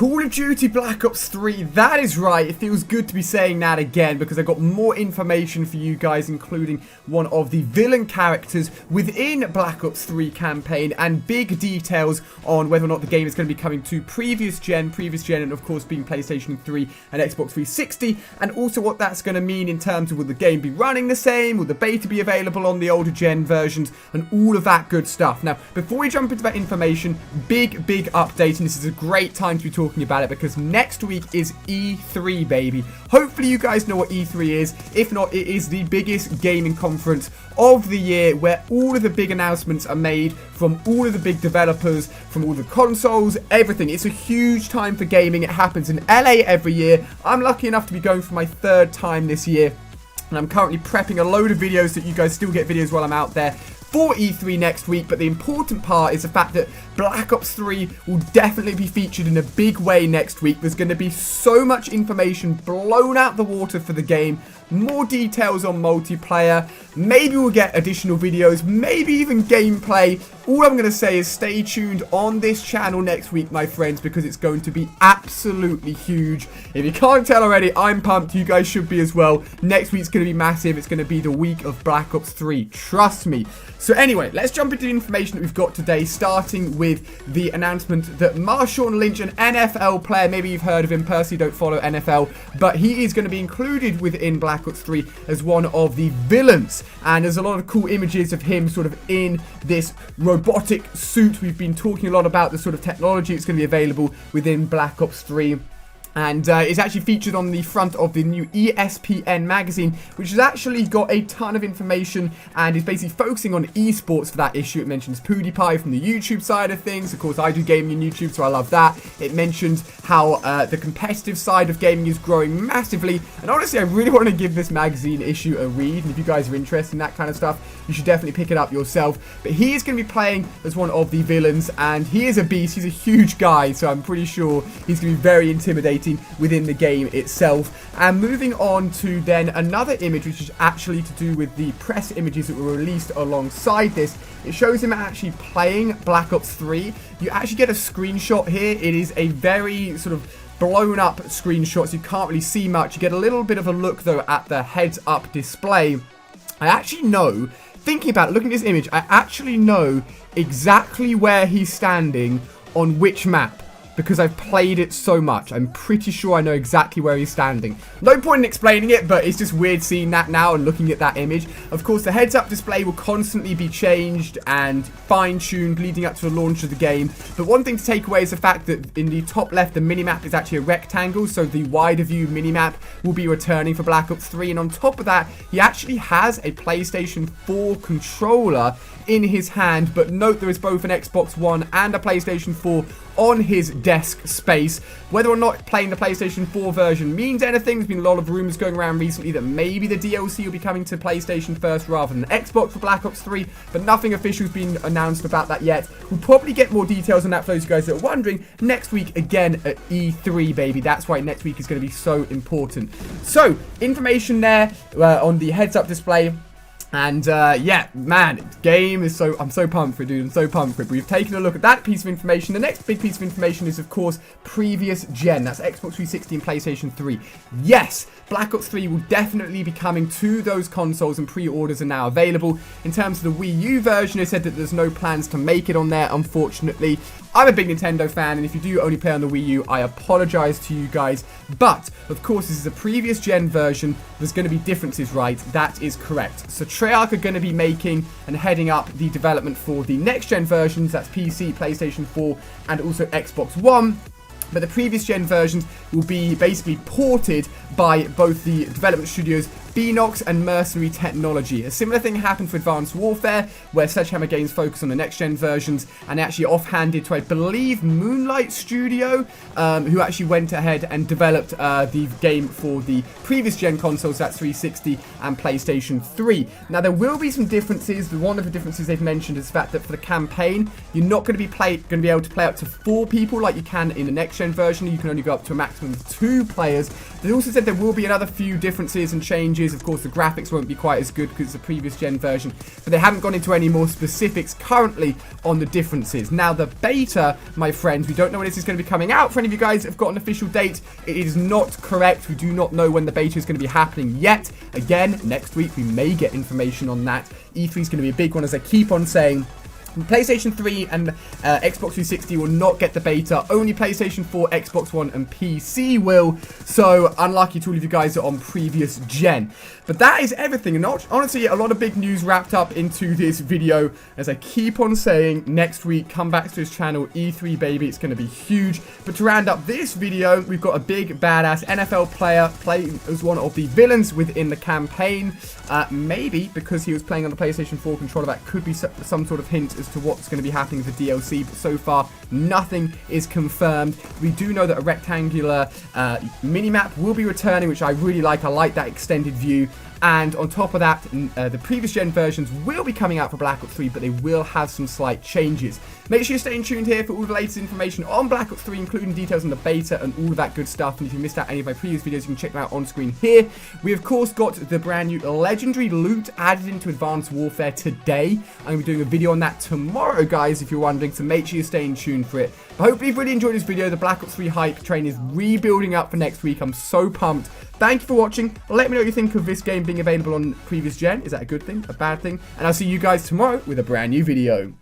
Call of Duty Black Ops 3, that is right. It feels good to be saying that again because I got more information for you guys, including one of the villain characters within Black Ops 3 campaign and big details on whether or not the game is going to be coming to previous gen and of course being PlayStation 3 and Xbox 360, and also what that's going to mean in terms of will the game be running the same, will the beta be available on the older gen versions, and all of that good stuff. Now, before we jump into that information, big update, and this is a great time to be talking about it because next week is E3, baby. Hopefully you guys know what E3 is. If not, it is the biggest gaming conference of the year where all of the big announcements are made from all of the big developers, from all the consoles, everything. It's a huge time for gaming. It happens in LA every year. I'm lucky enough to be going for my third time this year, and I'm currently prepping a load of videos so that you guys still get videos while I'm out there for E3 next week. But the important part is the fact that Black Ops 3 will definitely be featured in a big way next week. There's going to be so much information blown out the water for the game, more details on multiplayer, maybe we'll get additional videos, maybe even gameplay. All I'm going to say is stay tuned on this channel next week, my friends, because it's going to be absolutely huge. If you can't tell already, I'm pumped. You guys should be as well. Next week's going to be massive. It's going to be the week of Black Ops 3. Trust me. So anyway, let's jump into the information that we've got today, starting with the announcement that Marshawn Lynch, an NFL player, maybe you've heard of him, personally don't follow NFL, but he is going to be included within Black Ops 3 as one of the villains. And there's a lot of cool images of him sort of in this robotic suit. We've been talking a lot about the sort of technology that's going to be available within Black Ops 3. And it's actually featured on the front of the new ESPN magazine, which has actually got a ton of information and is basically focusing on esports for that issue. It mentions PewDiePie from the YouTube side of things. Of course, I do gaming on YouTube, so I love that. It mentions how the competitive side of gaming is growing massively. And honestly, I really want to give this magazine issue a read. And if you guys are interested in that kind of stuff, you should definitely pick it up yourself. But he is going to be playing as one of the villains, and he is a beast. He's a huge guy, so I'm pretty sure he's going to be very intimidating within the game itself. And moving on to then another image, which is actually to do with the press images that were released alongside this. It shows him actually playing Black Ops 3. You actually get a screenshot here. It is a very sort of blown up screenshot, so you can't really see much. You get a little bit of a look though at the heads up display. I actually know, thinking about it, looking at this image, I actually know exactly where he's standing on which map, because I've played it so much. I'm pretty sure I know exactly where he's standing. No point in explaining it, but it's just weird seeing that now and looking at that image. Of course, the heads-up display will constantly be changed and fine-tuned leading up to the launch of the game. But one thing to take away is the fact that in the top left, the minimap is actually a rectangle, so the wider view minimap will be returning for Black Ops 3. And on top of that, he actually has a PlayStation 4 controller in his hand, but note there is both an Xbox One and a PlayStation 4 on his desk space. Whether or not playing the PlayStation 4 version means anything, there's been a lot of rumors going around recently that maybe the DLC will be coming to PlayStation first rather than Xbox for Black Ops 3, but nothing official has been announced about that yet. We'll probably get more details on that for those guys that are wondering next week again at E3, baby. That's why next week is going to be so important. So, information there on the heads-up display. And yeah, man, game is I'm so pumped for it, dude. I'm so pumped for it. But we've taken a look at that piece of information. The next big piece of information is, of course, previous gen. That's Xbox 360 and PlayStation 3. Yes, Black Ops 3 will definitely be coming to those consoles, and pre-orders are now available. In terms of the Wii U version, it said that there's no plans to make it on there, unfortunately. I'm a big Nintendo fan, and if you do only play on the Wii U, I apologize to you guys. But, of course, this is a previous gen version. There's going to be differences, right? That is correct. So Treyarch are going to be making and heading up the development for the next gen versions. That's PC, PlayStation 4, and also Xbox One. But the previous gen versions will be basically ported by both the development studios Beanox and Mercenary Technology. A similar thing happened for Advanced Warfare, where Sledgehammer Games focused on the next-gen versions and actually offhanded to, I believe, Moonlight Studio, who actually went ahead and developed the game for the previous-gen consoles, that's 360 and PlayStation 3. Now, there will be some differences. One of the differences they've mentioned is the fact that for the campaign, you're not going to be able to play up to 4 people like you can in the next-gen version. You can only go up to a maximum of 2 players. They also said there will be another few differences and changes changes. Of course, the graphics won't be quite as good because it's a previous gen version, but they haven't gone into any more specifics currently on the differences. Now, the beta, my friends, we don't know when this is going to be coming out. For any of you guys that have got an official date, it is not correct. We do not know when the beta is going to be happening yet. Again, next week we may get information on that. E3 is going to be a big one, as I keep on saying. PlayStation 3 and Xbox 360 will not get the beta. Only PlayStation 4, Xbox One, and PC will. So, unlucky to all of you guys that are on previous gen. But that is everything. And honestly, a lot of big news wrapped up into this video. As I keep on saying, next week, come back to this channel. E3, baby. It's going to be huge. But to round up this video, we've got a big, badass NFL player playing as one of the villains within the campaign. Maybe because he was playing on the PlayStation 4 controller, that could be some sort of hint as to what's going to be happening with the DLC, but so far nothing is confirmed. We do know that a rectangular minimap will be returning, which I really like. I like that extended view. And on top of that, the previous gen versions will be coming out for Black Ops 3, but they will have some slight changes. Make sure you're staying tuned here for all the latest information on Black Ops 3, including details on the beta and all of that good stuff. And if you missed out any of my previous videos, you can check them out on screen here. We, of course, got the brand new legendary loot added into Advanced Warfare today. I'm going to be doing a video on that tomorrow, guys, if you're wondering, so make sure you're staying tuned for it. But hopefully you've really enjoyed this video. The Black Ops 3 hype train is rebuilding up for next week. I'm so pumped. Thank you for watching. Let me know what you think of this game being available on previous gen. Is that a good thing? A bad thing? And I'll see you guys tomorrow with a brand new video.